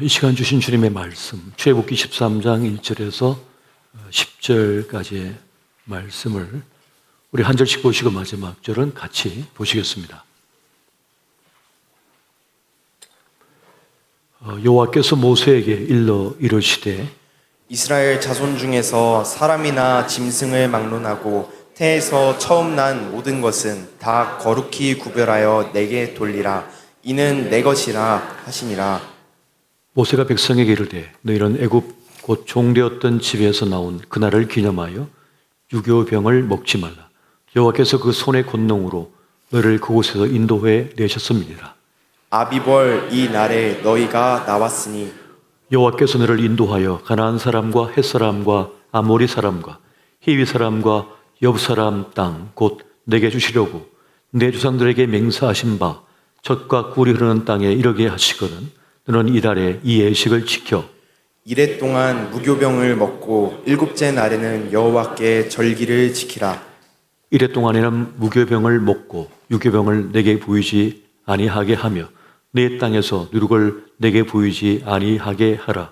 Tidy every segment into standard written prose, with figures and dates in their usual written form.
이 시간 주신 주님의 말씀, 출애굽기 13장 1절에서 10절까지의 말씀을 우리 한 절씩 보시고 마지막 절은 같이 보시겠습니다. 여호와께서 모세에게 일러 이르시되 이스라엘 자손 중에서 사람이나 짐승을 막론하고 태에서 처음 난 모든 것은 다 거룩히 구별하여 내게 돌리라. 이는 내 것이라 하시니라. 모세가 백성에게 이르되 너희는 애굽 곧 종되었던 집에서 나온 그날을 기념하여 유교병을 먹지 말라. 여호와께서 그 손의 권능으로 너희를 그곳에서 인도해 내셨음이니라. 아비벌 이 날에 너희가 나왔으니 여호와께서 너를 인도하여 가나안 사람과 헷 사람과 아모리 사람과 히위 사람과 여부 사람 땅 곧 내게 주시려고 내 조상들에게 맹세하신 바 젖과 꿀이 흐르는 땅에 이르게 하시거든 너는 이달에 이 예식을 지켜 이래 동안 무교병을 먹고 일곱째 날에는 여호와께 절기를 지키라. 이래 동안에는 무교병을 먹고 유교병을 내게 보이지 아니하게 하며 내 땅에서 누룩을 내게 보이지 아니하게 하라.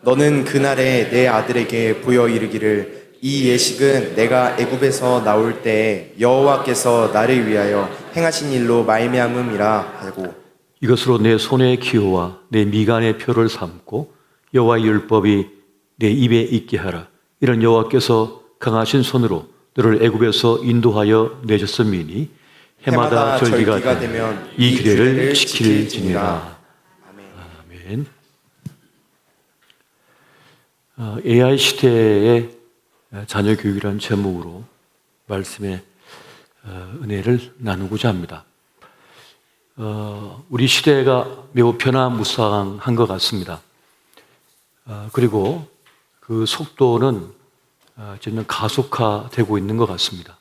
너는 그날에 내 아들에게 보여 이르기를 이 예식은 내가 애굽에서 나올 때에 여호와께서 나를 위하여 행하신 일로 말미암음이라 하고 이것으로 내 손의 기호와 내 미간의 표를 삼고 여호와의 율법이 내 입에 있게 하라. 이런 여호와께서 강하신 손으로 너를 애굽에서 인도하여 내셨음이니 해마다 절기가 되면 이 규례를 지킬지니라. 아멘. AI 시대의 자녀 교육이라는 제목으로 말씀의 은혜를 나누고자 합니다. 우리 시대가 매우 변화무쌍한 것 같습니다. 그리고 그 속도는 점점 가속화되고 있는 것 같습니다.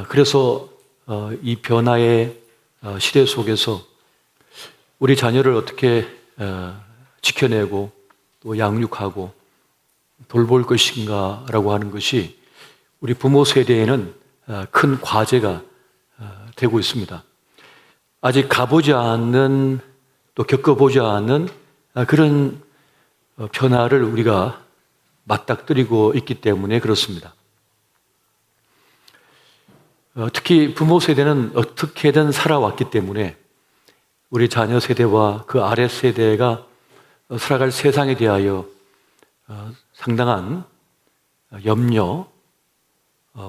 그래서 이 변화의 시대 속에서 우리 자녀를 어떻게 지켜내고 또 양육하고 돌볼 것인가라고 하는 것이 우리 부모 세대에는 큰 과제가 되고 있습니다. 아직 가보지 않는 또 겪어보지 않는 그런 변화를 우리가 맞닥뜨리고 있기 때문에 그렇습니다. 특히 부모 세대는 어떻게든 살아왔기 때문에 우리 자녀 세대와 그 아래 세대가 살아갈 세상에 대하여 상당한 염려,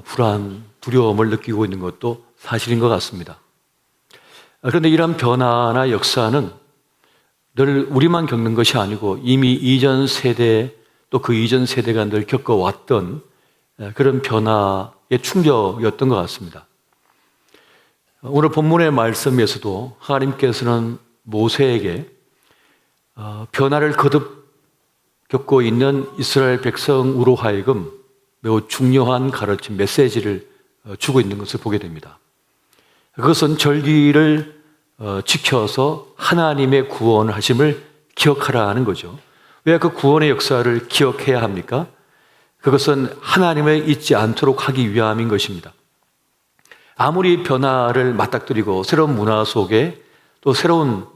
불안, 두려움을 느끼고 있는 것도 사실인 것 같습니다. 그런데 이런 변화나 역사는 늘 우리만 겪는 것이 아니고 이미 이전 세대 또 그 이전 세대가 늘 겪어왔던 그런 변화의 충격이었던 것 같습니다. 오늘 본문의 말씀에서도 하나님께서는 모세에게 변화를 거듭 겪고 있는 이스라엘 백성으로 하여금 매우 중요한 가르침, 메시지를 주고 있는 것을 보게 됩니다. 그것은 절기를 지켜서 하나님의 구원하심을 기억하라는 거죠. 왜 그 구원의 역사를 기억해야 합니까? 그것은 하나님을 잊지 않도록 하기 위함인 것입니다. 아무리 변화를 맞닥뜨리고 새로운 문화 속에 또 새로운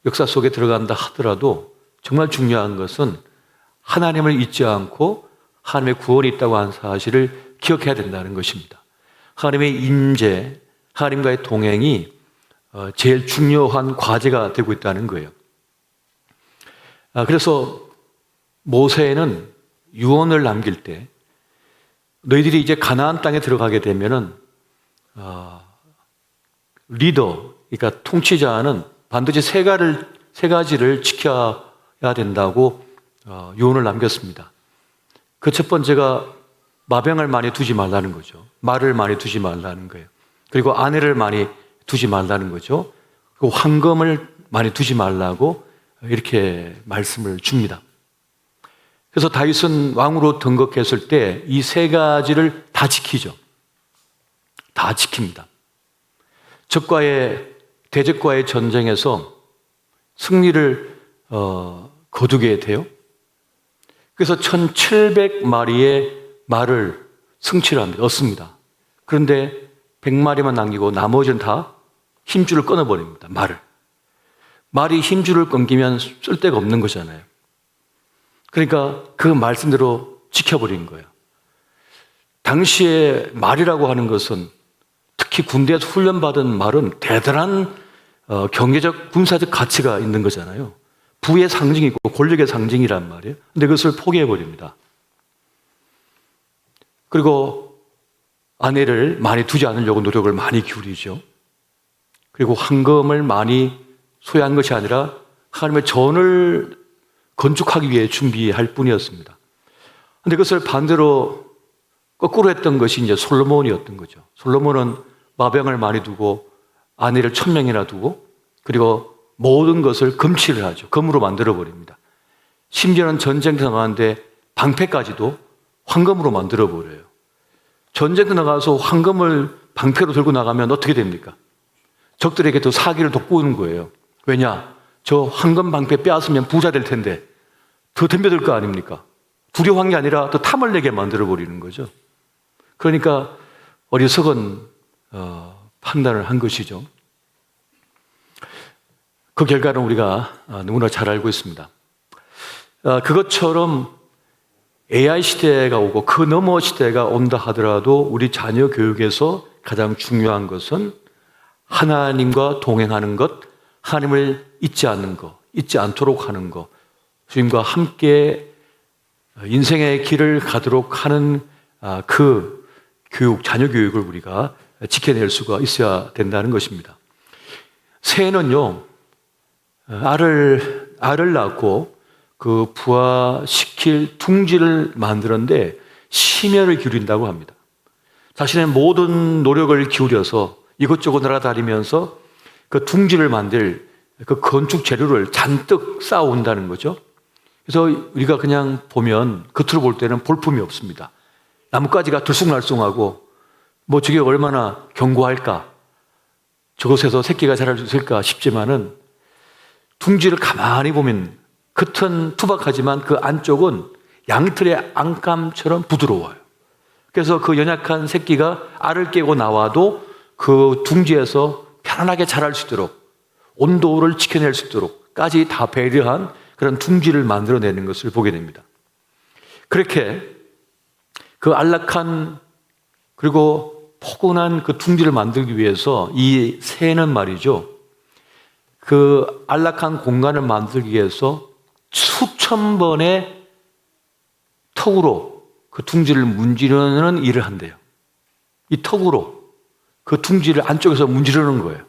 역사 속에 들어간다 하더라도 정말 중요한 것은 하나님을 잊지 않고 하나님의 구원이 있다고 하는 사실을 기억해야 된다는 것입니다. 하나님의 임재, 하나님과의 동행이 제일 중요한 과제가 되고 있다는 거예요. 그래서 모세는 유언을 남길 때 너희들이 이제 가나안 땅에 들어가게 되면은 리더, 그러니까 통치자는 반드시 세 가지를 지켜야 된다고 유언을 남겼습니다. 그 첫 번째가 마병을 많이 두지 말라는 거죠. 말을 많이 두지 말라는 거예요. 그리고 아내를 많이 두지 말라는 거죠. 그리고 황금을 많이 두지 말라고 이렇게 말씀을 줍니다. 그래서 다윗은 왕으로 등극했을 때 이 세 가지를 다 지키죠. 다 지킵니다. 대적과의 전쟁에서 승리를 거두게 돼요. 그래서 1700마리의 말을 승치를 합니다. 얻습니다. 그런데 100마리만 남기고 나머지는 다 힘줄을 끊어버립니다. 말을. 말이 힘줄을 끊기면 쓸데가 없는 거잖아요. 그러니까 그 말씀대로 지켜버린 거예요. 당시에 말이라고 하는 것은 특히 군대에서 훈련받은 말은 대단한 경제적, 군사적 가치가 있는 거잖아요. 부의 상징이고 권력의 상징이란 말이에요. 근데 그것을 포기해버립니다. 그리고 아내를 많이 두지 않으려고 노력을 많이 기울이죠. 그리고 황금을 많이 소유한 것이 아니라 하나님의 전을 건축하기 위해 준비할 뿐이었습니다. 그런데 그것을 반대로 거꾸로 했던 것이 이제 솔로몬이었던 거죠. 솔로몬은 마병을 많이 두고 아내를 1000명이나 두고 그리고 모든 것을 금치를 하죠. 금으로 만들어 버립니다. 심지어는 전쟁터 나가는데 방패까지도 황금으로 만들어 버려요. 전쟁터 나가서 황금을 방패로 들고 나가면 어떻게 됩니까? 적들에게 더 사기를 돋구는 거예요. 왜냐? 저 황금 방패 빼앗으면 부자 될 텐데 더 덤벼들 거 아닙니까? 두려워한 게 아니라 더 탐을 내게 만들어 버리는 거죠. 그러니까 어리석은 판단을 한 것이죠. 그 결과는 우리가 너무나 잘 알고 있습니다. 그것처럼 AI 시대가 오고 그 너머 시대가 온다 하더라도 우리 자녀 교육에서 가장 중요한 것은 하나님과 동행하는 것, 하나님을 잊지 않는 것, 잊지 않도록 하는 것, 주님과 함께 인생의 길을 가도록 하는 그 교육, 자녀 교육을 우리가 지켜낼 수가 있어야 된다는 것입니다. 새는요, 알을 낳고 그 부화시킬 둥지를 만드는데 심혈을 기울인다고 합니다. 자신의 모든 노력을 기울여서 이것저것 날아다니면서 그 둥지를 만들 그 건축 재료를 잔뜩 쌓아온다는 거죠. 그래서 우리가 그냥 보면 겉으로 볼 때는 볼품이 없습니다. 나뭇가지가 들쑥날쑥하고 뭐 저게 얼마나 견고할까, 저곳에서 새끼가 자랄 수 있을까 싶지만은 둥지를 가만히 보면 겉은 투박하지만 그 안쪽은 양털의 안감처럼 부드러워요. 그래서 그 연약한 새끼가 알을 깨고 나와도 그 둥지에서 편안하게 자랄 수 있도록 온도를 지켜낼 수 있도록까지 다 배려한 그런 둥지를 만들어내는 것을 보게 됩니다. 그렇게 그 안락한 그리고 포근한 그 둥지를 만들기 위해서 이 새는 말이죠, 그 안락한 공간을 만들기 위해서 수천 번의 턱으로 그 둥지를 문지르는 일을 한대요. 이 턱으로 그 둥지를 안쪽에서 문지르는 거예요.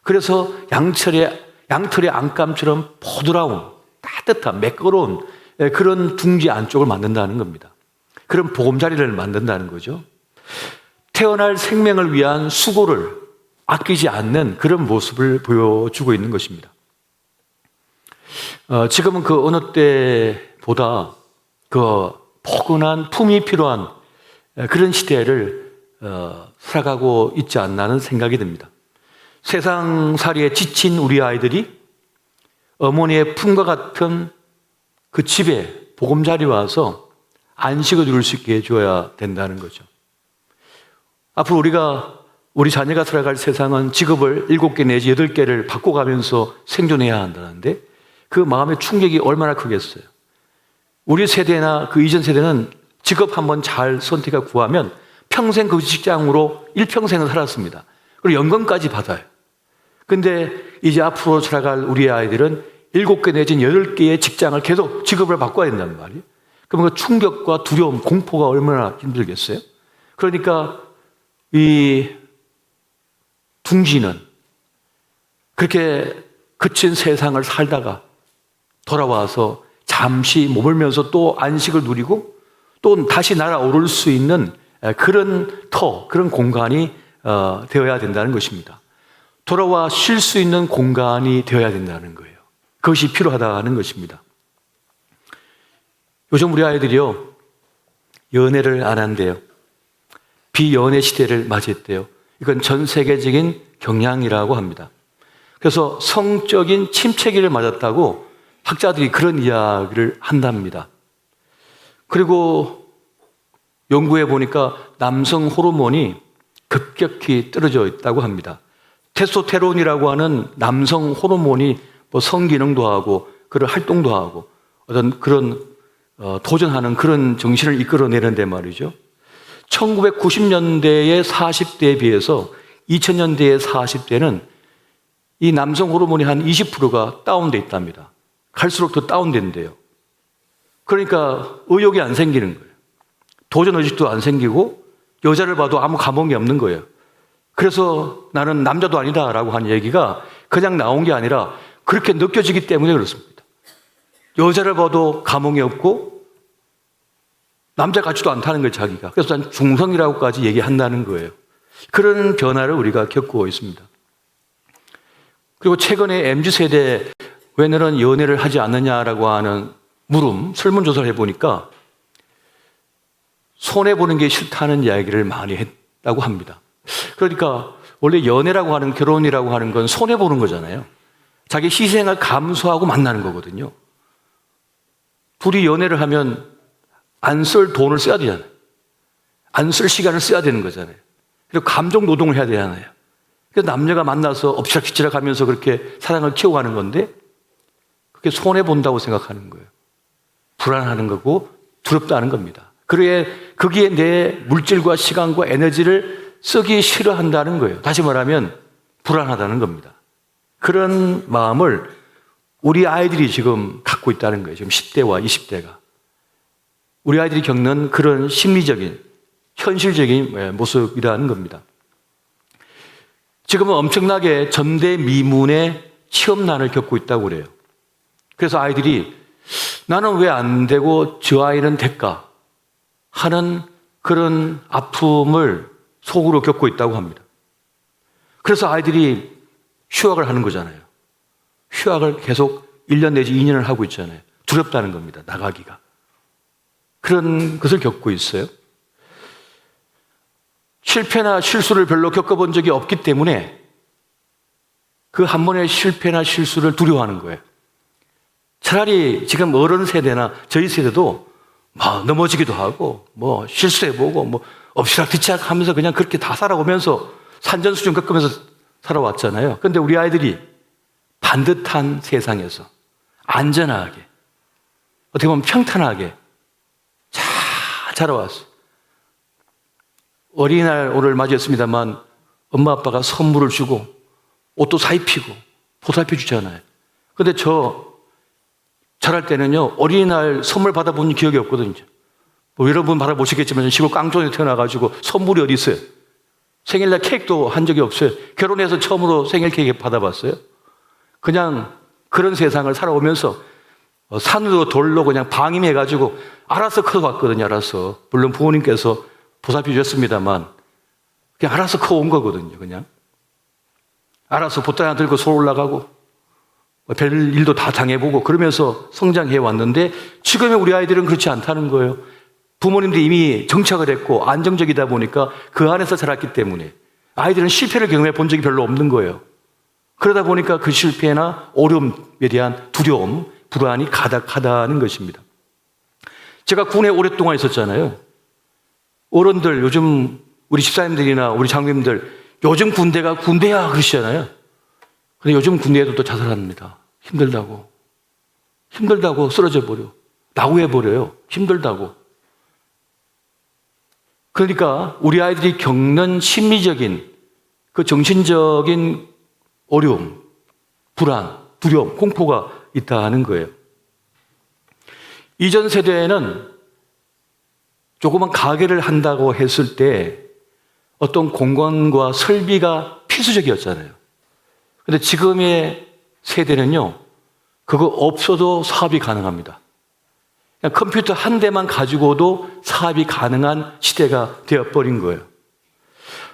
그래서 양털의 안감처럼 포드라운, 따뜻한, 매끄러운 그런 둥지 안쪽을 만든다는 겁니다. 그런 보금자리를 만든다는 거죠. 태어날 생명을 위한 수고를 아끼지 않는 그런 모습을 보여주고 있는 것입니다. 지금은 그 어느 때보다 그 포근한 품이 필요한 그런 시대를 살아가고 있지 않나는 생각이 듭니다. 세상살이에 지친 우리 아이들이 어머니의 품과 같은 그 집에 보금자리 와서 안식을 누릴 수 있게 해줘야 된다는 거죠. 앞으로 우리 자녀가 살아갈 세상은 직업을 7개 내지 8개를 바꿔가면서 생존해야 한다는데 그 마음의 충격이 얼마나 크겠어요. 우리 세대나 그 이전 세대는 직업 한번 잘 선택하고 구하면 평생 그 직장으로 일평생을 살았습니다. 그리고 연금까지 받아요. 근데 이제 앞으로 살아갈 우리 아이들은 7개 내지 8개의 직장을 계속 직업을 바꿔야 된단 말이에요. 그럼 그 충격과 두려움, 공포가 얼마나 힘들겠어요? 그러니까 이 둥지는 그렇게 거친 세상을 살다가 돌아와서 잠시 머물면서 또 안식을 누리고 또 다시 날아오를 수 있는 그런 그런 공간이 되어야 된다는 것입니다. 돌아와 쉴 수 있는 공간이 되어야 된다는 거예요. 그것이 필요하다는 것입니다. 요즘 우리 아이들이요, 연애를 안 한대요. 비연애 시대를 맞이했대요. 이건 전 세계적인 경향이라고 합니다. 그래서 성적인 침체기를 맞았다고 학자들이 그런 이야기를 한답니다. 그리고 연구해 보니까 남성 호르몬이 급격히 떨어져 있다고 합니다. 테스토스테론이라고 하는 남성 호르몬이 뭐 성기능도 하고 그런 활동도 하고 어떤 그런 도전하는 그런 정신을 이끌어내는데 말이죠. 1990년대의 40대에 비해서 2000년대의 40대는 이 남성 호르몬이 한 20%가 다운돼 있답니다. 갈수록 더 다운된대요. 그러니까 의욕이 안 생기는 거예요. 도전 의식도 안 생기고 여자를 봐도 아무 감흥이 없는 거예요. 그래서 나는 남자도 아니다라고 하는 얘기가 그냥 나온 게 아니라 그렇게 느껴지기 때문에 그렇습니다. 여자를 봐도 감흥이 없고 남자 같지도 않다는 거예요, 자기가. 그래서 난 중성이라고까지 얘기한다는 거예요. 그런 변화를 우리가 겪고 있습니다. 그리고 최근에 MZ세대 왜 너는 연애를 하지 않느냐라고 하는 물음, 설문조사를 해보니까 손해보는 게 싫다는 이야기를 많이 했다고 합니다. 그러니까 원래 연애라고 하는, 결혼이라고 하는 건 손해보는 거잖아요. 자기 희생을 감수하고 만나는 거거든요. 둘이 연애를 하면 안 쓸 돈을 써야 되잖아요. 안 쓸 시간을 써야 되는 거잖아요. 그리고 감정 노동을 해야 되잖아요. 그래서 남녀가 만나서 엎치락뒤치락 하면서 그렇게 사랑을 키워가는 건데 그게 손해본다고 생각하는 거예요. 불안하는 거고 두렵다는 겁니다. 그래, 거기에 내 물질과 시간과 에너지를 쓰기 싫어한다는 거예요. 다시 말하면 불안하다는 겁니다. 그런 마음을 우리 아이들이 지금 갖고 있다는 거예요. 지금 10대와 20대가. 우리 아이들이 겪는 그런 심리적인, 현실적인 모습이라는 겁니다. 지금은 엄청나게 전대미문의 취업난을 겪고 있다고 그래요. 그래서 아이들이 나는 왜 안 되고 저 아이는 될까 하는 그런 아픔을 속으로 겪고 있다고 합니다. 그래서 아이들이 휴학을 하는 거잖아요. 휴학을 계속 1년 내지 2년을 하고 있잖아요. 두렵다는 겁니다. 나가기가. 그런 것을 겪고 있어요. 실패나 실수를 별로 겪어본 적이 없기 때문에 그 한 번의 실패나 실수를 두려워하는 거예요. 차라리 지금 어른 세대나 저희 세대도 넘어지기도 하고 실수해보고 엎치락뒤치락 하면서 그냥 그렇게 다 살아오면서 산전수전 겪으면서 살아왔잖아요. 그런데 우리 아이들이 반듯한 세상에서 안전하게, 어떻게 보면 평탄하게 잘 자라왔어요. 어린이날 오늘 맞이했습니다만 엄마 아빠가 선물을 주고 옷도 사입히고 보살펴 주잖아요. 그런데 저 자랄 때는요, 어린이날 선물 받아본 기억이 없거든요. 여러분 받아보시겠지만 시골 깡촌에 태어나가지고 선물이 어디 있어요? 생일날 케이크도 한 적이 없어요. 결혼해서 처음으로 생일 케이크 받아봤어요. 그냥 그런 세상을 살아오면서 산으로 돌로 그냥 방임해가지고 알아서 커왔거든요. 알아서. 물론 부모님께서 보살펴 주셨습니다만 그냥 알아서 커온 거거든요. 그냥 알아서 보따리 하나 들고 서울 올라가고 별 일도 다 당해보고 그러면서 성장해 왔는데 지금의 우리 아이들은 그렇지 않다는 거예요. 부모님들이 이미 정착을 했고 안정적이다 보니까 그 안에서 자랐기 때문에 아이들은 실패를 경험해 본 적이 별로 없는 거예요. 그러다 보니까 그 실패나 어려움에 대한 두려움, 불안이 가득하다는 것입니다. 제가 군에 오랫동안 있었잖아요. 어른들, 요즘 우리 집사님들이나 우리 장로님들 요즘 군대가 군대야 그러시잖아요. 근데 요즘 군대에도 또 자살합니다. 힘들다고 쓰러져 버려. 낙오해 버려요. 힘들다고. 그러니까 우리 아이들이 겪는 심리적인 그 정신적인 어려움, 불안, 두려움, 공포가 있다는 거예요. 이전 세대에는 조그만 가게를 한다고 했을 때 어떤 공간과 설비가 필수적이었잖아요. 근데 지금의 세대는요, 그거 없어도 사업이 가능합니다. 그냥 컴퓨터 한 대만 가지고도 사업이 가능한 시대가 되어버린 거예요.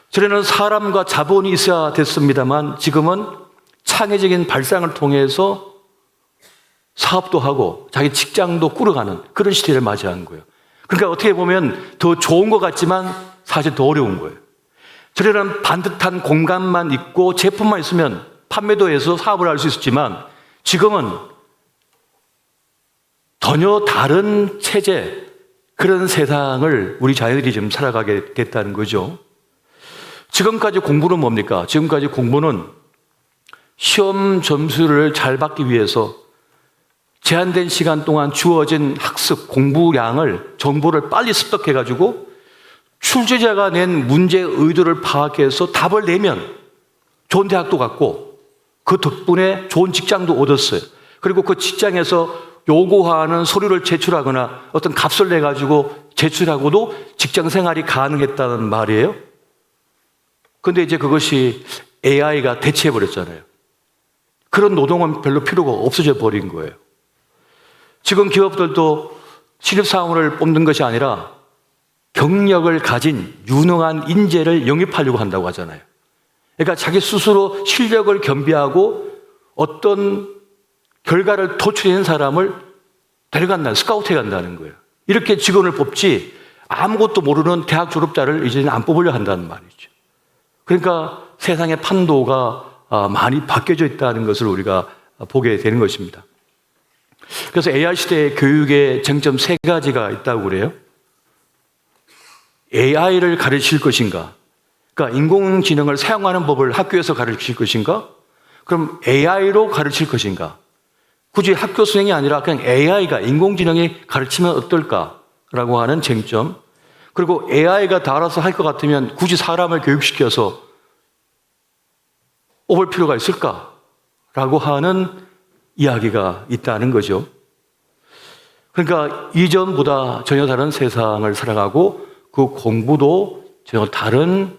전에는 사람과 자본이 있어야 됐습니다만 지금은 창의적인 발상을 통해서 사업도 하고 자기 직장도 꾸려가는 그런 시대를 맞이한 거예요. 그러니까 어떻게 보면 더 좋은 것 같지만 사실 더 어려운 거예요. 전에는 반듯한 공간만 있고 제품만 있으면 판매도 해서 사업을 할 수 있었지만 지금은 전혀 다른 체제, 그런 세상을 우리 자녀들이 지금 살아가게 됐다는 거죠. 지금까지 공부는 뭡니까? 지금까지 공부는 시험 점수를 잘 받기 위해서 제한된 시간 동안 주어진 학습, 공부량을, 정보를 빨리 습득해가지고 출제자가 낸 문제의 의도를 파악해서 답을 내면 좋은 대학도 갔고 그 덕분에 좋은 직장도 얻었어요. 그리고 그 직장에서 요구하는 서류를 제출하거나 어떤 값을 내가지고 제출하고도 직장 생활이 가능했다는 말이에요. 근데 이제 그것이 AI가 대체해버렸잖아요. 그런 노동은 별로 필요가 없어져 버린 거예요. 지금 기업들도 신입사원을 뽑는 것이 아니라 경력을 가진 유능한 인재를 영입하려고 한다고 하잖아요. 그러니까 자기 스스로 실력을 겸비하고 어떤 결과를 도출해낸 사람을 데려간다, 스카우트해 간다는 거예요. 이렇게 직원을 뽑지 아무것도 모르는 대학 졸업자를 이제는 안 뽑으려 한다는 말이죠. 그러니까 세상의 판도가 많이 바뀌어져 있다는 것을 우리가 보게 되는 것입니다. 그래서 AI 시대의 교육의 쟁점 세 가지가 있다고 그래요. AI를 가르칠 것인가? 그러니까 인공지능을 사용하는 법을 학교에서 가르칠 것인가? 그럼 AI로 가르칠 것인가? 굳이 학교 수행이 아니라 그냥 AI가, 인공지능이 가르치면 어떨까라고 하는 쟁점. 그리고 AI가 다 알아서 할 것 같으면 굳이 사람을 교육시켜서 뽑을 필요가 있을까라고 하는 이야기가 있다는 거죠. 그러니까 이전보다 전혀 다른 세상을 살아가고 그 공부도 전혀 다른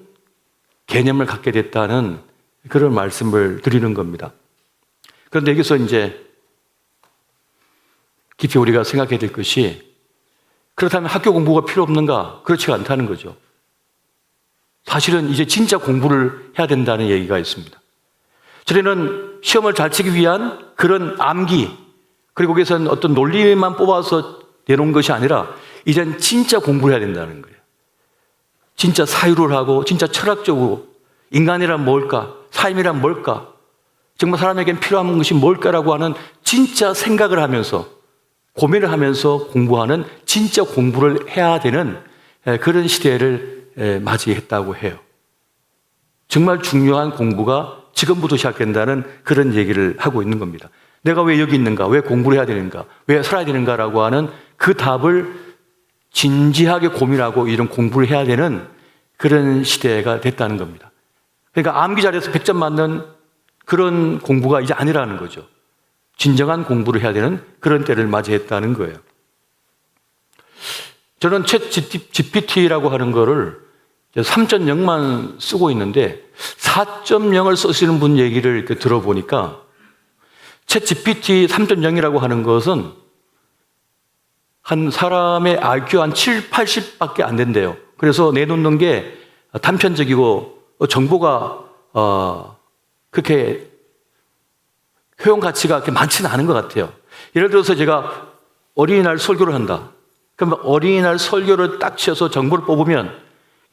개념을 갖게 됐다는 그런 말씀을 드리는 겁니다. 그런데 여기서 이제 깊이 우리가 생각해야 될 것이 그렇다면 학교 공부가 필요 없는가? 그렇지 않다는 거죠. 사실은 이제 진짜 공부를 해야 된다는 얘기가 있습니다. 전에는 시험을 잘 치기 위한 그런 암기, 그리고 거기서는 어떤 논리만 뽑아서 내놓은 것이 아니라 이젠 진짜 공부를 해야 된다는 거예요. 진짜 사유를 하고 진짜 철학적으로 인간이란 뭘까? 삶이란 뭘까? 정말 사람에겐 필요한 것이 뭘까라고 하는 진짜 생각을 하면서 고민을 하면서 공부하는 진짜 공부를 해야 되는 그런 시대를 맞이했다고 해요. 정말 중요한 공부가 지금부터 시작된다는 그런 얘기를 하고 있는 겁니다. 내가 왜 여기 있는가? 왜 공부를 해야 되는가? 왜 살아야 되는가라고 하는 그 답을 진지하게 고민하고 이런 공부를 해야 되는 그런 시대가 됐다는 겁니다. 그러니까 암기 잘해서 100점 맞는 그런 공부가 이제 아니라는 거죠. 진정한 공부를 해야 되는 그런 때를 맞이했다는 거예요. 저는 챗 GPT라고 하는 거를 3.0만 쓰고 있는데 4.0을 쓰시는 분 얘기를 이렇게 들어보니까 챗 GPT 3.0이라고 하는 것은 한 사람의 IQ 한 7, 80밖에 안 된대요. 그래서 내놓는 게 단편적이고 정보가 그렇게 효용 가치가 그렇게 많지는 않은 것 같아요. 예를 들어서 제가 어린이날 설교를 한다. 그러면 어린이날 설교를 딱 치어서 정보를 뽑으면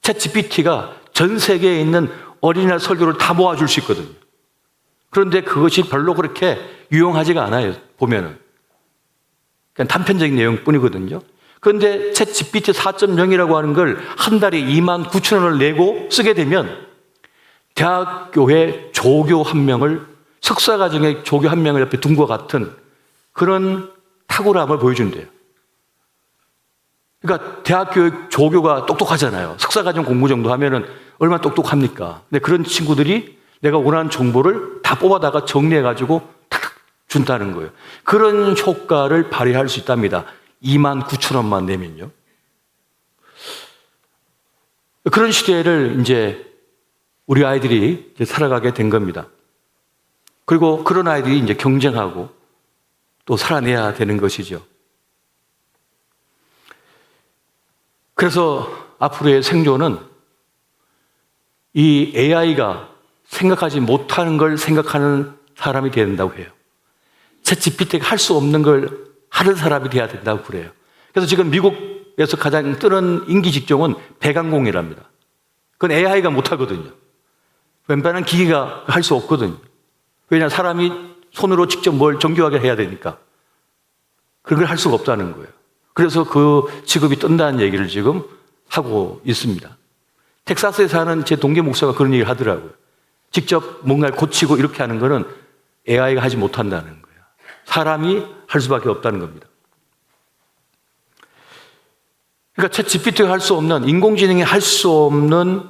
챗 GPT가 전 세계에 있는 어린이날 설교를 다 모아줄 수 있거든요. 그런데 그것이 별로 그렇게 유용하지가 않아요. 보면은. 그냥 단편적인 내용뿐이거든요. 그런데 챗 GPT 4.0이라고 하는 걸 한 달에 29,000원을 내고 쓰게 되면 대학교의 조교 한 명을 석사과정의 조교 한 명을 옆에 둔 것 같은 그런 탁월함을 보여준대요. 그러니까 대학교 조교가 똑똑하잖아요. 석사과정 공부 정도 하면은 얼마나 똑똑합니까? 근데 그런 친구들이 내가 원하는 정보를 다 뽑아다가 정리해가지고 탁 준다는 거예요. 그런 효과를 발휘할 수 있답니다. 29,000원만 내면요. 그런 시대를 이제 우리 아이들이 이제 살아가게 된 겁니다. 그리고 그런 아이들이 이제 경쟁하고 또 살아내야 되는 것이죠. 그래서 앞으로의 생존은 이 AI가 생각하지 못하는 걸 생각하는 사람이 되야 된다고 해요. 챗 GPT가 할 수 없는 걸 하는 사람이 돼야 된다고 그래요. 그래서 지금 미국에서 가장 뜨는 인기 직종은 배관공이랍니다. 그건 AI가 못하거든요. 웬만한 기기가 할 수 없거든요. 왜냐하면 사람이 손으로 직접 뭘 정교하게 해야 되니까. 그걸 할 수가 없다는 거예요. 그래서 그 직업이 뜬다는 얘기를 지금 하고 있습니다. 텍사스에 사는 제 동계 목사가 그런 얘기를 하더라고요. 직접 뭔가를 고치고 이렇게 하는 거는 AI가 하지 못한다는 거예요. 사람이 할 수밖에 없다는 겁니다. 그러니까 챗 GPT가 할 수 없는, 인공지능이 할 수 없는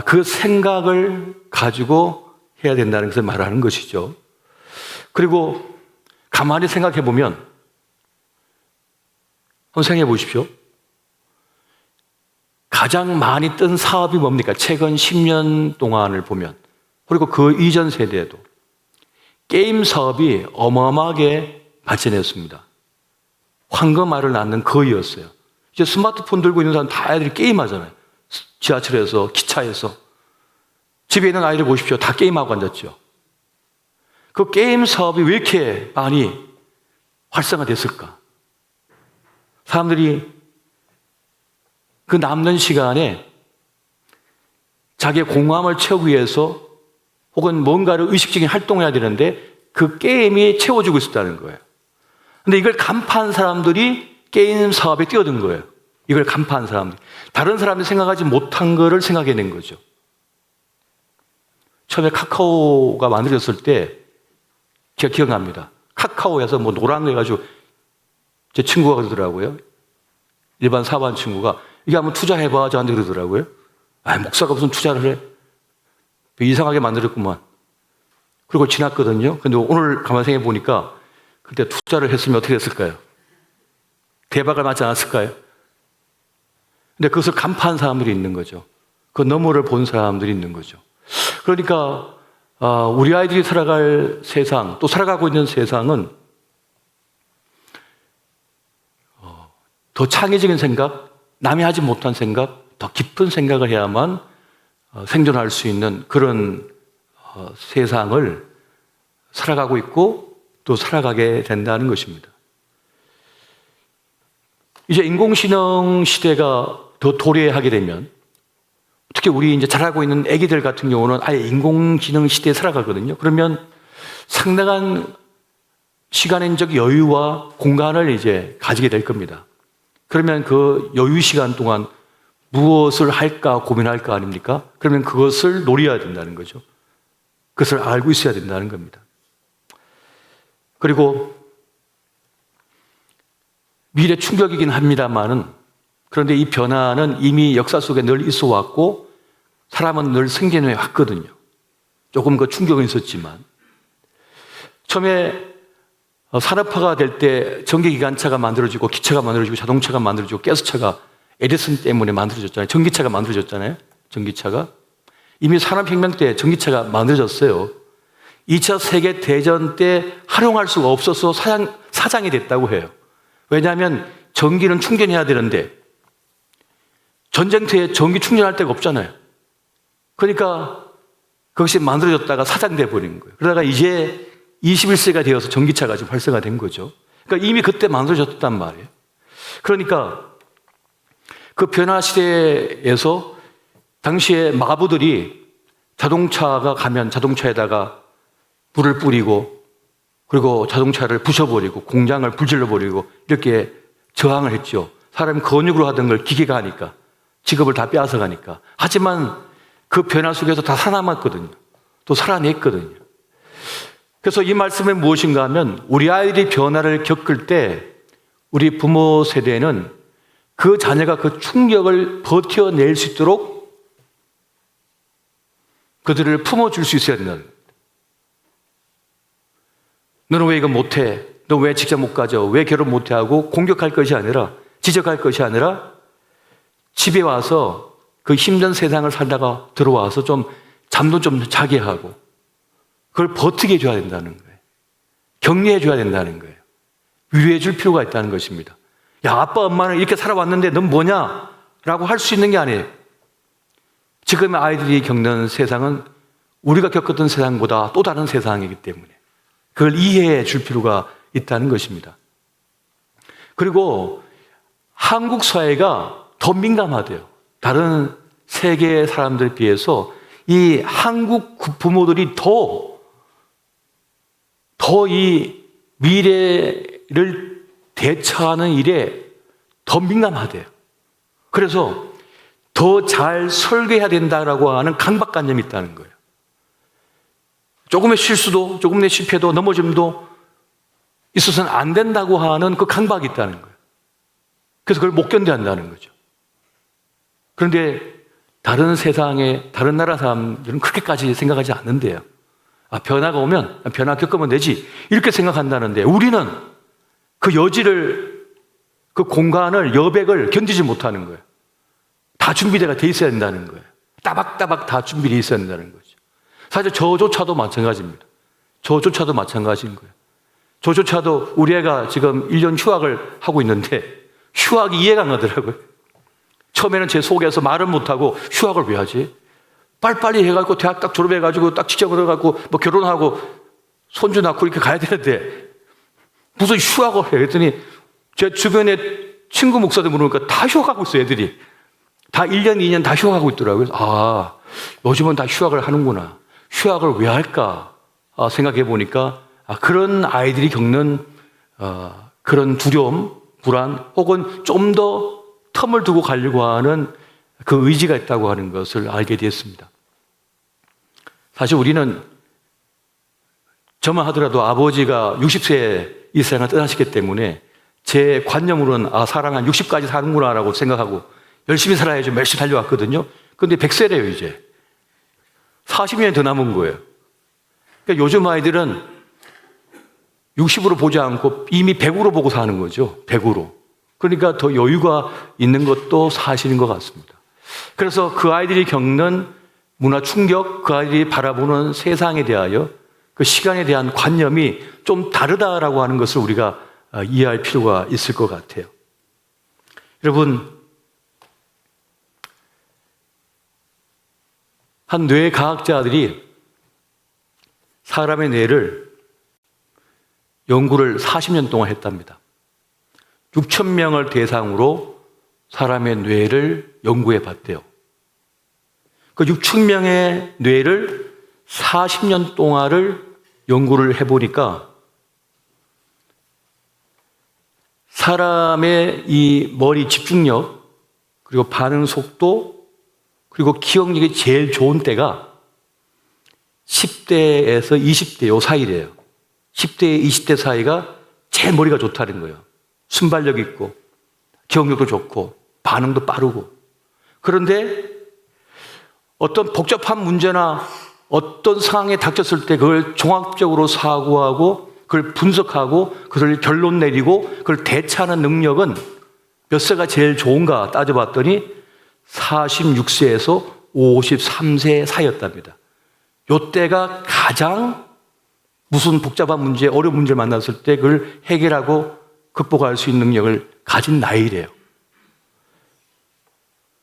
그 생각을 가지고 해야 된다는 것을 말하는 것이죠. 그리고 가만히 생각해 보면, 한번 생각해 보십시오. 가장 많이 뜬 사업이 뭡니까? 최근 10년 동안을 보면, 그리고 그 이전 세대에도 게임 사업이 어마어마하게 발전했습니다. 황금알을 낳는 거위였어요. 이제 스마트폰 들고 있는 사람 다 애들이 게임하잖아요. 지하철에서, 기차에서. 집에 있는 아이들 보십시오. 다 게임하고 앉았죠. 그 게임 사업이 왜 이렇게 많이 활성화됐을까? 사람들이 그 남는 시간에 자기의 공허함을 채우기 위해서 혹은 뭔가를 의식적인 활동을 해야 되는데 그 게임이 채워주고 있었다는 거예요. 근데 이걸 간파한 사람들이 게임 사업에 뛰어든 거예요. 이걸 간파한 사람들. 다른 사람들이 생각하지 못한 거를 생각해낸 거죠. 처음에 카카오가 만들어졌을 때 제가 기억납니다. 카카오에서 뭐 노란 거 해가지고 제 친구가 그러더라고요. 일반 사반 친구가 이게 한번 투자해봐 저한테 그러더라고요. 목사가 무슨 투자를 해? 이상하게 만들었구만. 그리고 지났거든요. 근데 오늘 가만히 생각해 보니까 그때 투자를 했으면 어떻게 됐을까요? 대박을 맞지 않았을까요? 근데 그것을 간파한 사람들이 있는 거죠. 그 너머를 본 사람들이 있는 거죠. 그러니까 우리 아이들이 살아갈 세상, 또 살아가고 있는 세상은 더 창의적인 생각, 남이 하지 못한 생각, 더 깊은 생각을 해야만 생존할 수 있는 그런 세상을 살아가고 있고 또 살아가게 된다는 것입니다. 이제 인공지능 시대가 더 도래하게 되면 특히 우리 이제 자라고 있는 아기들 같은 경우는 아예 인공지능 시대에 살아가거든요. 그러면 상당한 시간적 여유와 공간을 이제 가지게 될 겁니다. 그러면 그 여유 시간 동안 무엇을 할까 고민할 거 아닙니까? 그러면 그것을 노려야 된다는 거죠. 그것을 알고 있어야 된다는 겁니다. 그리고 미래 충격이긴 합니다만은 그런데 이 변화는 이미 역사 속에 늘 있어 왔고 사람은 늘 생존해 왔거든요. 조금 그 충격은 있었지만 처음에 산업화가 될 때 전기기관차가 만들어지고 기차가 만들어지고 자동차가 만들어지고 가스차가 에디슨 때문에 만들어졌잖아요. 전기차가 만들어졌잖아요. 전기차가. 이미 산업혁명 때 전기차가 만들어졌어요. 2차 세계대전 때 활용할 수가 없어서 사장이 됐다고 해요. 왜냐하면 전기는 충전해야 되는데 전쟁터에 전기 충전할 데가 없잖아요. 그러니까 그것이 만들어졌다가 사장돼 버린 거예요. 그러다가 이제 21세기가 되어서 전기차가 지금 활성화된 거죠. 그러니까 이미 그때 만들어졌단 말이에요. 그러니까 그 변화 시대에서 당시에 마부들이 자동차가 가면 자동차에다가 불을 뿌리고 그리고 자동차를 부숴버리고 공장을 불질러버리고 이렇게 저항을 했죠. 사람이 근육으로 하던 걸 기계가 하니까 직업을 다 빼앗아가니까. 하지만 그 변화 속에서 다 살아남았거든요. 또 살아냈거든요. 그래서 이 말씀은 무엇인가 하면 우리 아이들이 변화를 겪을 때 우리 부모 세대는 그 자녀가 그 충격을 버텨낼 수 있도록 그들을 품어줄 수 있어야 된다는 거예요. 너는 왜 이거 못해? 너 왜 직장 못 가져? 왜 결혼 못해? 하고 공격할 것이 아니라 지적할 것이 아니라 집에 와서 그 힘든 세상을 살다가 들어와서 좀 잠도 좀 자게 하고 그걸 버티게 해줘야 된다는 거예요. 격려해 줘야 된다는 거예요. 위로해 줄 필요가 있다는 것입니다. 야, 아빠 엄마는 이렇게 살아왔는데 넌 뭐냐? 라고 할 수 있는 게 아니에요. 지금 아이들이 겪는 세상은 우리가 겪었던 세상보다 또 다른 세상이기 때문에 그걸 이해해 줄 필요가 있다는 것입니다. 그리고 한국 사회가 더 민감하대요. 다른 세계 사람들에 비해서 이 한국 부모들이 더 이 미래를 대처하는 일에 더 민감하대요. 그래서 더 잘 설계해야 된다라고 하는 강박관념이 있다는 거예요. 조금의 실수도, 조금의 실패도, 넘어짐도 있어서는 안 된다고 하는 그 강박이 있다는 거예요. 그래서 그걸 못 견뎌한다는 거죠. 그런데 다른 세상의 다른 나라 사람들은 그렇게까지 생각하지 않는데요. 변화가 오면 변화 겪으면 되지 이렇게 생각한다는데 우리는 그 여지를, 그 공간을, 여백을 견디지 못하는 거예요. 다 준비가 돼 있어야 된다는 거예요. 따박따박 다 준비되어 있어야 된다는 거죠. 사실 저조차도 마찬가지입니다. 저조차도 마찬가지인 거예요. 저조차도 우리 애가 지금 1년 휴학을 하고 있는데 휴학이 이해가 안 가더라고요. 처음에는 제 속에서 말은 못하고 휴학을 왜 하지? 빨리빨리 해가지고 대학 딱 졸업해가지고 딱 취직 얻어가지고 뭐 결혼하고 손주 낳고 이렇게 가야 되는데 무슨 휴학을 해? 그랬더니 제 주변에 친구 목사들 물으니까 다 휴학하고 있어요, 애들이. 다 1년, 2년 다 휴학하고 있더라고요. 요즘은 다 휴학을 하는구나. 휴학을 왜 할까? 생각해 보니까 그런 아이들이 겪는 그런 두려움, 불안, 혹은 좀 더 텀을 두고 가려고 하는 그 의지가 있다고 하는 것을 알게 되었습니다. 사실 우리는 저만 하더라도 아버지가 60세에 이 세상을 떠나셨기 때문에 제 관념으로는 사람 한 60까지 사는구나라고 생각하고 열심히 살아야지 열심히 달려왔거든요. 그런데 100세래요 이제. 40년이 더 남은 거예요. 그러니까 요즘 아이들은 60으로 보지 않고 이미 100으로 보고 사는 거죠. 100으로. 그러니까 더 여유가 있는 것도 사실인 것 같습니다. 그래서 그 아이들이 겪는 문화 충격, 그 아이들이 바라보는 세상에 대하여 그 시간에 대한 관념이 좀 다르다라고 하는 것을 우리가 이해할 필요가 있을 것 같아요. 여러분, 한 뇌과학자들이 사람의 뇌를 연구를 40년 동안 했답니다. 6,000명을 대상으로 사람의 뇌를 연구해 봤대요. 그 6,000명의 뇌를 40년 동안을 연구를 해보니까 사람의 이 머리 집중력, 그리고 반응 속도, 그리고 기억력이 제일 좋은 때가 10대에서 20대 요 사이래요. 10대, 20대 사이가 제일 머리가 좋다는 거예요. 순발력 있고, 기억력도 좋고, 반응도 빠르고. 그런데 어떤 복잡한 문제나 어떤 상황에 닥쳤을 때 그걸 종합적으로 사고하고, 그걸 분석하고, 그걸 결론 내리고, 그걸 대처하는 능력은 몇 세가 제일 좋은가 따져봤더니 46세에서 53세 사이였답니다. 요때가 가장 무슨 복잡한 문제, 어려운 문제를 만났을 때 그걸 해결하고 극복할 수 있는 능력을 가진 나이래요.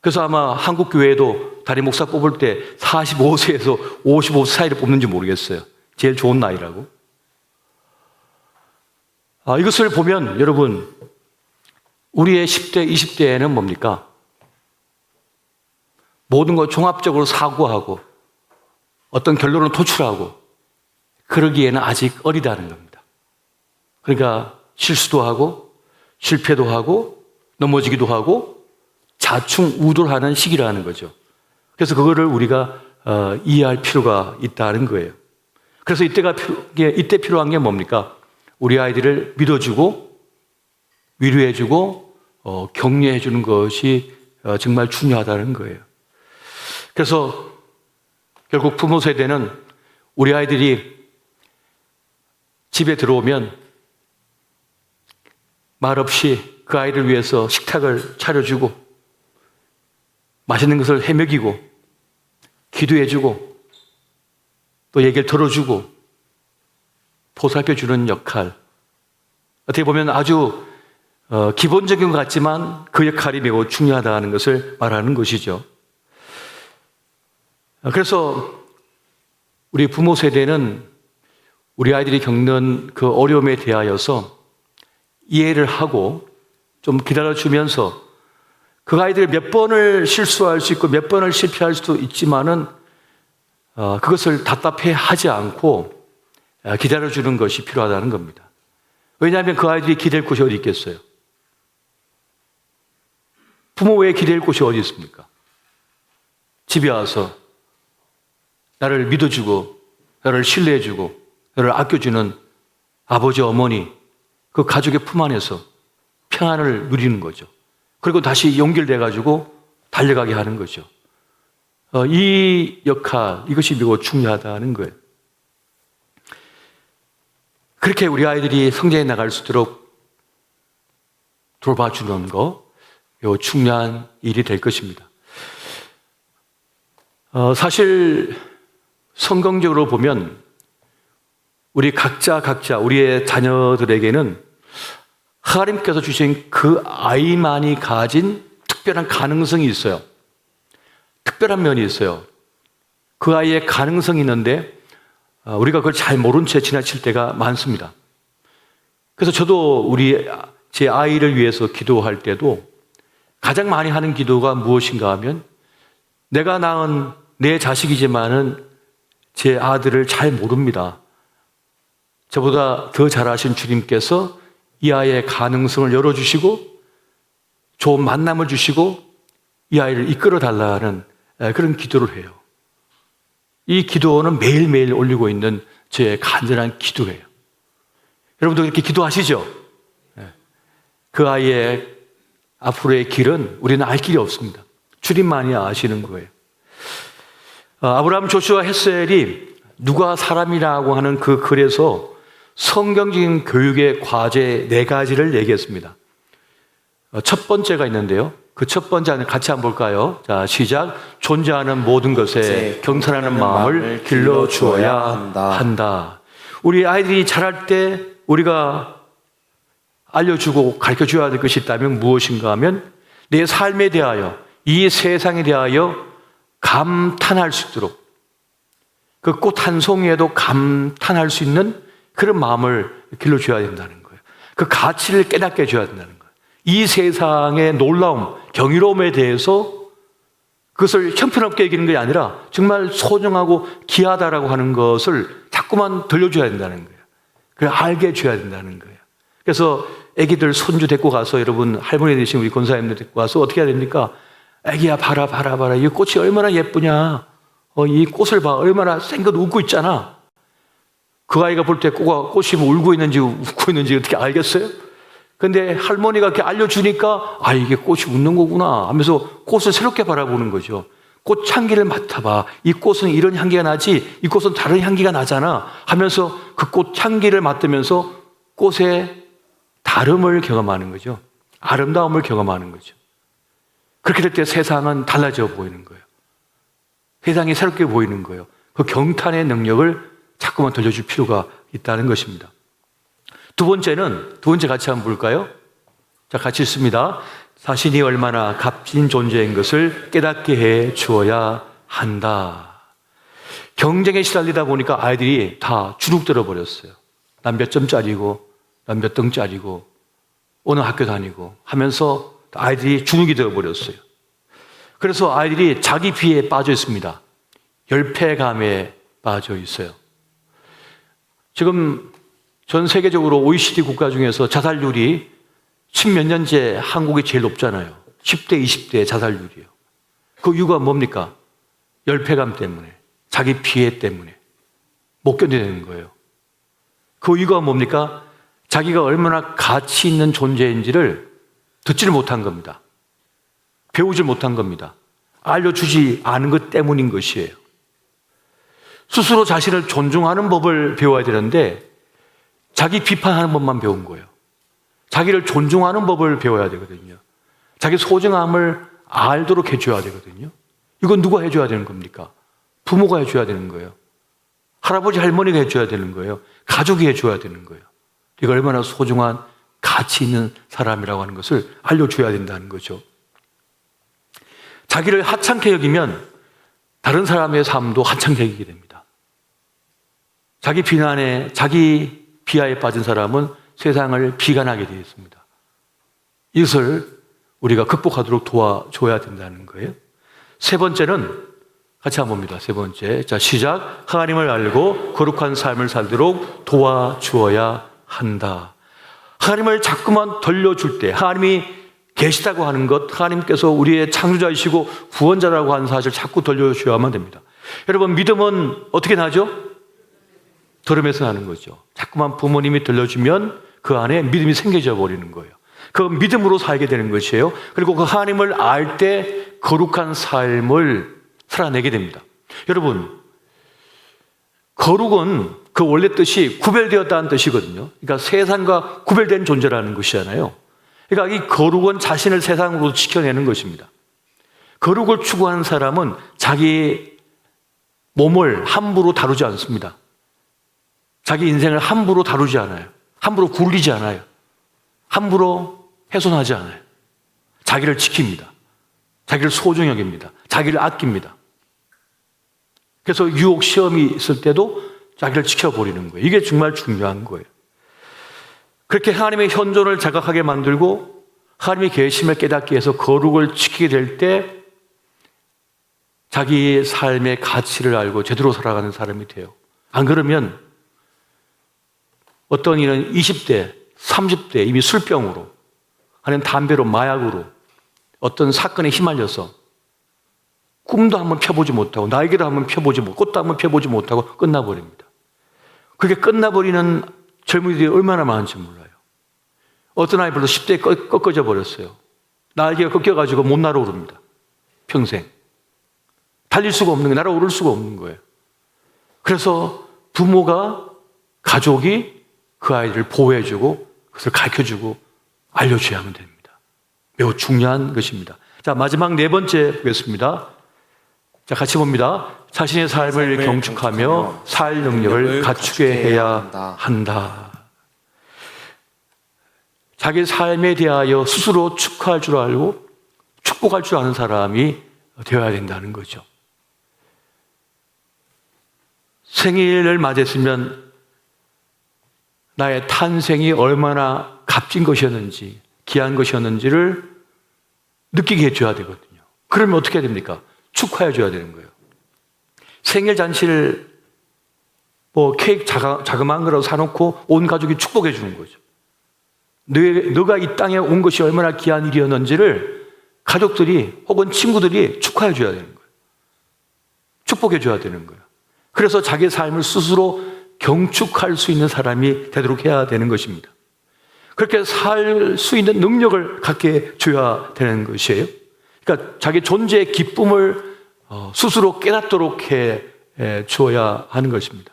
그래서 아마 한국 교회에도 담임 목사 뽑을 때 45세에서 55세 사이를 뽑는지 모르겠어요. 제일 좋은 나이라고. 이것을 보면 여러분, 우리의 10대, 20대에는 뭡니까? 모든 걸 종합적으로 사고하고 어떤 결론을 도출하고 그러기에는 아직 어리다는 겁니다. 그러니까 실수도 하고 실패도 하고 넘어지기도 하고 자충우돌하는 시기라는 거죠. 그래서 그거를 우리가 이해할 필요가 있다는 거예요. 그래서 이때 필요한 게 뭡니까? 우리 아이들을 믿어주고 위로해주고 격려해주는 것이 정말 중요하다는 거예요. 그래서 결국 부모 세대는 우리 아이들이 집에 들어오면 말없이 그 아이를 위해서 식탁을 차려주고 맛있는 것을 해먹이고 기도해주고 또 얘기를 들어주고 보살펴주는 역할, 어떻게 보면 아주 기본적인 것 같지만 그 역할이 매우 중요하다는 것을 말하는 것이죠. 그래서 우리 부모 세대는 우리 아이들이 겪는 그 어려움에 대하여서 이해를 하고 좀 기다려주면서 그 아이들이 몇 번을 실수할 수 있고 몇 번을 실패할 수도 있지만은 그것을 답답해 하지 않고 기다려주는 것이 필요하다는 겁니다. 왜냐하면 그 아이들이 기댈 곳이 어디 있겠어요? 부모 외에 기댈 곳이 어디 있습니까? 집에 와서 나를 믿어주고 나를 신뢰해주고 나를 아껴주는 아버지, 어머니, 그 가족의 품 안에서 평안을 누리는 거죠. 그리고 다시 연결돼가지고 달려가게 하는 거죠. 이 역할, 이것이 매우 중요하다는 거예요. 그렇게 우리 아이들이 성장해 나갈 수 있도록 돌봐주는 거 매우 중요한 일이 될 것입니다. 사실 성경적으로 보면 우리 각자 우리의 자녀들에게는 하나님께서 주신 그 아이만이 가진 특별한 가능성이 있어요. 특별한 면이 있어요. 그 아이의 가능성이 있는데 우리가 그걸 잘 모른 채 지나칠 때가 많습니다. 그래서 저도 제 아이를 위해서 기도할 때도 가장 많이 하는 기도가 무엇인가 하면 내가 낳은 내 자식이지만은 제 아들을 잘 모릅니다. 저보다 더 잘 아신 주님께서 이 아이의 가능성을 열어주시고 좋은 만남을 주시고 이 아이를 이끌어 달라는 그런 기도를 해요. 이 기도는 매일매일 올리고 있는 제 간절한 기도예요. 여러분도 이렇게 기도하시죠? 그 아이의 앞으로의 길은 우리는 알 길이 없습니다. 주님만이 아시는 거예요. 아브라함, 조슈아, 헷셀이 누가 사람이라고 하는 그 글에서 성경적인 교육의 과제 4가지를 얘기했습니다. 첫 번째가 있는데요. 그 첫 번째 안에 같이 한번 볼까요? 자, 시작. 존재하는 모든 것에 경탄하는 마음을 길러주어야 한다. 우리 아이들이 자랄 때 우리가 알려주고 가르쳐줘야 될 것이 있다면 무엇인가 하면 내 삶에 대하여, 이 세상에 대하여 감탄할 수 있도록, 그 꽃 한 송이에도 감탄할 수 있는 그런 마음을 길러줘야 된다는 거예요. 그 가치를 깨닫게 해줘야 된다는 거예요. 이 세상의 놀라움, 경이로움에 대해서 그것을 형편없게 여기는 게 아니라 정말 소중하고 귀하다라고 하는 것을 자꾸만 들려줘야 된다는 거예요. 그걸 알게 해줘야 된다는 거예요. 그래서 애기들 손주 데리고 가서, 여러분 할머니 되신 우리 권사님들 데리고 가서 어떻게 해야 됩니까? 애기야 봐라. 이 꽃이 얼마나 예쁘냐. 이 꽃을 봐. 얼마나 생긋 웃고 있잖아. 그 아이가 볼 때 꽃이 뭐 울고 있는지 웃고 있는지 어떻게 알겠어요? 근데 할머니가 이렇게 알려주니까 이게 꽃이 웃는 거구나 하면서 꽃을 새롭게 바라보는 거죠. 꽃 향기를 맡아봐. 이 꽃은 이런 향기가 나지, 이 꽃은 다른 향기가 나잖아 하면서 그 꽃 향기를 맡으면서 꽃의 다름을 경험하는 거죠. 아름다움을 경험하는 거죠. 그렇게 될 때 세상은 달라져 보이는 거예요. 세상이 새롭게 보이는 거예요. 그 경탄의 능력을 자꾸만 들려줄 필요가 있다는 것입니다. 두 번째 같이 한번 볼까요? 자, 같이 읽습니다. 자신이 얼마나 값진 존재인 것을 깨닫게 해 주어야 한다. 경쟁에 시달리다 보니까 아이들이 다 주눅들어 버렸어요. 난 몇 점짜리고, 난 몇 등짜리고, 어느 학교 다니고 하면서 아이들이 주눅이 되어 버렸어요. 그래서 아이들이 자기 비에 빠져 있습니다. 열패감에 빠져 있어요. 지금 전 세계적으로 OECD 국가 중에서 자살률이 10몇 년째 한국이 제일 높잖아요. 10대, 20대 자살률이요. 그 이유가 뭡니까? 열패감 때문에, 자기 피해 때문에 못 견디는 거예요. 그 이유가 뭡니까? 자기가 얼마나 가치 있는 존재인지를 듣지를 못한 겁니다. 배우지 못한 겁니다. 알려주지 않은 것 때문인 것이에요. 스스로 자신을 존중하는 법을 배워야 되는데 자기 비판하는 법만 배운 거예요. 자기를 존중하는 법을 배워야 되거든요. 자기 소중함을 알도록 해줘야 되거든요. 이건 누가 해줘야 되는 겁니까? 부모가 해줘야 되는 거예요. 할아버지, 할머니가 해줘야 되는 거예요. 가족이 해줘야 되는 거예요. 네가 얼마나 소중한 가치 있는 사람이라고 하는 것을 알려줘야 된다는 거죠. 자기를 하찮게 여기면 다른 사람의 삶도 하찮게 여기게 됩니다. 자기 비하에 빠진 사람은 세상을 비관하게 되어 있습니다. 이것을 우리가 극복하도록 도와줘야 된다는 거예요. 세 번째는 같이 한번 봅니다. 세 번째. 자, 시작. 하나님을 알고 거룩한 삶을 살도록 도와주어야 한다. 하나님을 자꾸만 돌려줄 때, 하나님이 계시다고 하는 것, 하나님께서 우리의 창조자이시고 구원자라고 하는 사실을 자꾸 들려주셔야만 됩니다. 여러분, 믿음은 어떻게 나죠? 들음에서 나는 거죠. 자꾸만 부모님이 들려주면 그 안에 믿음이 생겨져 버리는 거예요. 그 믿음으로 살게 되는 것이에요. 그리고 그 하나님을 알 때 거룩한 삶을 살아내게 됩니다. 여러분, 거룩은 그 원래 뜻이 구별되었다는 뜻이거든요. 그러니까 세상과 구별된 존재라는 것이잖아요. 그러니까 이 거룩은 자신을 세상으로 지켜내는 것입니다. 거룩을 추구하는 사람은 자기 몸을 함부로 다루지 않습니다. 자기 인생을 함부로 다루지 않아요. 함부로 굴리지 않아요. 함부로 훼손하지 않아요. 자기를 지킵니다. 자기를 소중히 여깁니다. 자기를 아낍니다. 그래서 유혹 시험이 있을 때도 자기를 지켜버리는 거예요. 이게 정말 중요한 거예요. 그렇게 하나님의 현존을 자각하게 만들고 하나님의 계심을 깨닫기 위해서 거룩을 지키게 될 때 자기의 삶의 가치를 알고 제대로 살아가는 사람이 돼요. 안 그러면 어떤 이는 20대, 30대 이미 술병으로 아니면 담배로, 마약으로 어떤 사건에 휘말려서 꿈도 한번 펴보지 못하고 날개도 한번 펴보지 못하고 꽃도 한번 펴보지 못하고 끝나버립니다. 그게 끝나버리는 젊은이들이 얼마나 많은지 몰라요. 어떤 아이 벌써 10대에 꺾어져 버렸어요. 날개가 꺾여가지고 못 날아오릅니다. 평생. 달릴 수가 없는 거예요. 날아오를 수가 없는 거예요. 그래서 부모가, 가족이 그 아이들을 보호해주고 그것을 가르쳐주고 알려줘야만 됩니다. 매우 중요한 것입니다. 자, 마지막 네 번째 보겠습니다. 자, 같이 봅니다. 자신의 삶을 경축하며 살 능력을 갖추게 해야 한다. 자기 삶에 대하여 스스로 축하할 줄 알고 축복할 줄 아는 사람이 되어야 된다는 거죠. 생일을 맞았으면 나의 탄생이 얼마나 값진 것이었는지, 귀한 것이었는지를 느끼게 해줘야 되거든요. 그러면 어떻게 해야 됩니까? 축하해줘야 되는 거예요. 생일 잔치를 케이크 자그마한 거라도 사놓고 온 가족이 축복해 주는 거죠. 너가 이 땅에 온 것이 얼마나 귀한 일이었는지를 가족들이 혹은 친구들이 축하해 줘야 되는 거예요. 축복해 줘야 되는 거예요. 그래서 자기 삶을 스스로 경축할 수 있는 사람이 되도록 해야 되는 것입니다. 그렇게 살 수 있는 능력을 갖게 줘야 되는 것이에요. 그러니까 자기 존재의 기쁨을 스스로 깨닫도록 해 줘야 하는 것입니다.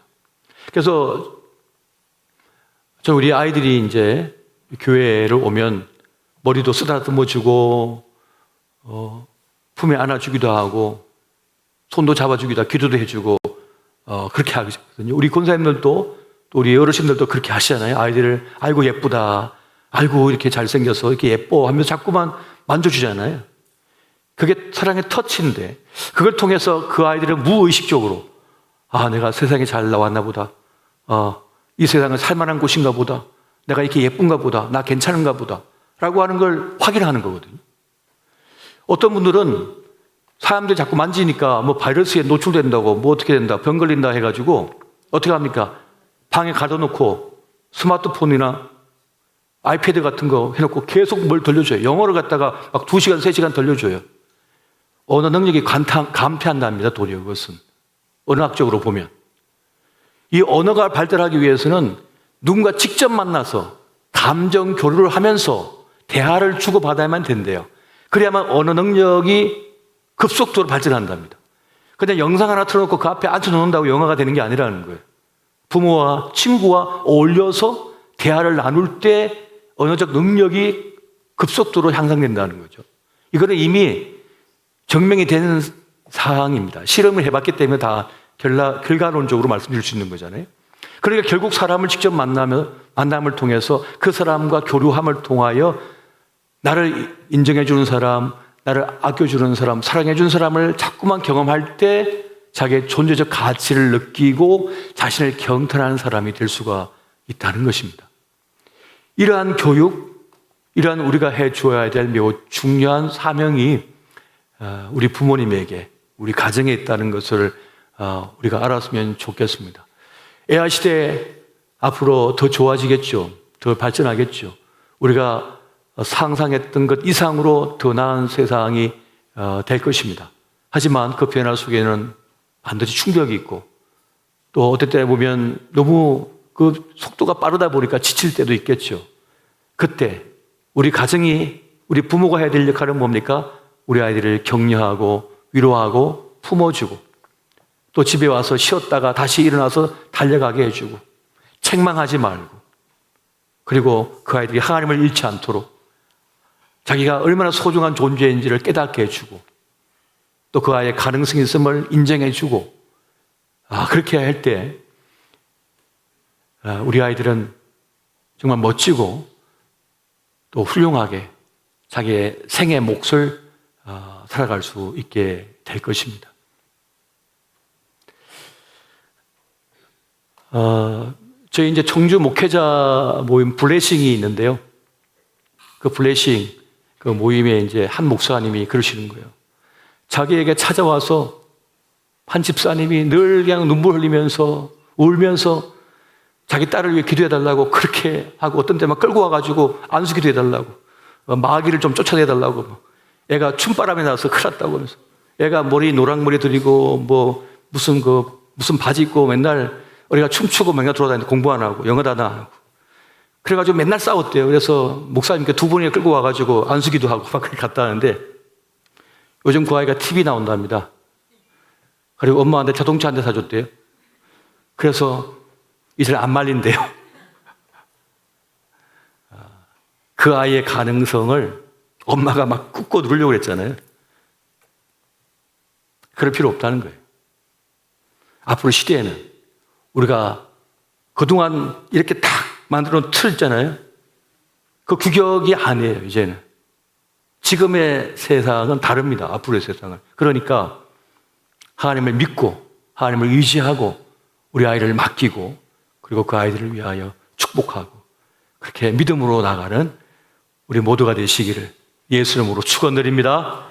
그래서 우리 아이들이 이제 교회를 오면 머리도 쓰다듬어 주고 품에 안아주기도 하고 손도 잡아주기도 하고 기도도 해주고 그렇게 하거든요. 우리 권사님들도 또 우리 어르신들도 그렇게 하시잖아요. 아이들을 아이고 예쁘다, 아이고 이렇게 잘생겨서 이렇게 예뻐 하면서 자꾸만 만져주잖아요. 그게 사랑의 터치인데 그걸 통해서 그 아이들은 무의식적으로 내가 세상에 잘 나왔나 보다, 이 세상은 살만한 곳인가 보다, 내가 이렇게 예쁜가 보다, 나 괜찮은가 보다 라고 하는 걸 확인하는 거거든요. 어떤 분들은 사람들이 자꾸 만지니까 바이러스에 노출된다고 어떻게 된다, 병 걸린다 해가지고 어떻게 합니까? 방에 가둬놓고 스마트폰이나 아이패드 같은 거 해놓고 계속 뭘 들려줘요. 영어를 갖다가 막 2시간, 3시간 들려줘요. 언어 능력이 감퇴한답니다. 도리어 그것은. 언어학적으로 보면. 이 언어가 발달하기 위해서는 누군가 직접 만나서 감정 교류를 하면서 대화를 주고받아야만 된대요. 그래야만 언어 능력이 급속도로 발전한답니다. 그냥 영상 하나 틀어놓고 그 앞에 앉혀놓는다고 영어가 되는 게 아니라는 거예요. 부모와 친구와 어울려서 대화를 나눌 때 언어적 능력이 급속도로 향상된다는 거죠. 이거는 이미 증명이 되는 사항입니다. 실험을 해봤기 때문에 다 결과론적으로 말씀드릴 수 있는 거잖아요. 그러니까 결국 사람을 직접 만남을 통해서 그 사람과 교류함을 통하여 나를 인정해주는 사람, 나를 아껴주는 사람, 사랑해주는 사람을 자꾸만 경험할 때 자기의 존재적 가치를 느끼고 자신을 경탄하는 사람이 될 수가 있다는 것입니다. 이러한 교육, 이러한 우리가 해줘야 될 매우 중요한 사명이 우리 부모님에게, 우리 가정에 있다는 것을 우리가 알았으면 좋겠습니다. AI 시대 앞으로 더 좋아지겠죠. 더 발전하겠죠. 우리가 상상했던 것 이상으로 더 나은 세상이 될 것입니다. 하지만 그 변화 속에는 반드시 충격이 있고 또 어떨 때 보면 너무 그 속도가 빠르다 보니까 지칠 때도 있겠죠. 그때 우리 가정이 우리 부모가 해야 될 역할은 뭡니까? 우리 아이들을 격려하고 위로하고 품어주고 또 집에 와서 쉬었다가 다시 일어나서 달려가게 해주고 책망하지 말고 그리고 그 아이들이 하나님을 잃지 않도록 자기가 얼마나 소중한 존재인지를 깨닫게 해주고 또 그 아이의 가능성이 있음을 인정해주고 그렇게 할 때 우리 아이들은 정말 멋지고 또 훌륭하게 자기의 생의 몫을 살아갈 수 있게 될 것입니다. 저희 이제 청주 목회자 모임 블레싱이 있는데요. 그 블레싱 그 모임에 이제 한 목사님이 그러시는 거예요. 자기에게 찾아와서 한 집사님이 늘 그냥 눈물 흘리면서 울면서 자기 딸을 위해 기도해달라고 그렇게 하고 어떤 때만 끌고 와가지고 안수 기도해달라고 마귀를 좀 쫓아내달라고 애가 춤바람이 나서 큰일 났다고 하면서 애가 머리 노랑머리 들이고 뭐 무슨 바지 입고 맨날 우리가 춤추고 맨날 돌아다니는데 공부 안 하고 영어도 안 하고 그래가지고 맨날 싸웠대요. 그래서 목사님께 두 분이 끌고 와가지고 안수기도 하고 막 그렇게 갔다 하는데 요즘 그 아이가 TV 나온답니다. 그리고 엄마한테 자동차 한 대 사줬대요. 그래서 이제 안 말린대요. 그 아이의 가능성을 엄마가 막 꾹고 누르려고 했잖아요. 그럴 필요 없다는 거예요. 앞으로 시대에는 우리가 그동안 이렇게 딱 만들어 놓은 틀 있잖아요. 그 규격이 아니에요, 이제는. 지금의 세상은 다릅니다, 앞으로의 세상은. 그러니까 하나님을 믿고 하나님을 의지하고 우리 아이를 맡기고 그리고 그 아이들을 위하여 축복하고 그렇게 믿음으로 나가는 우리 모두가 되시기를 예수 이름으로 축원드립니다.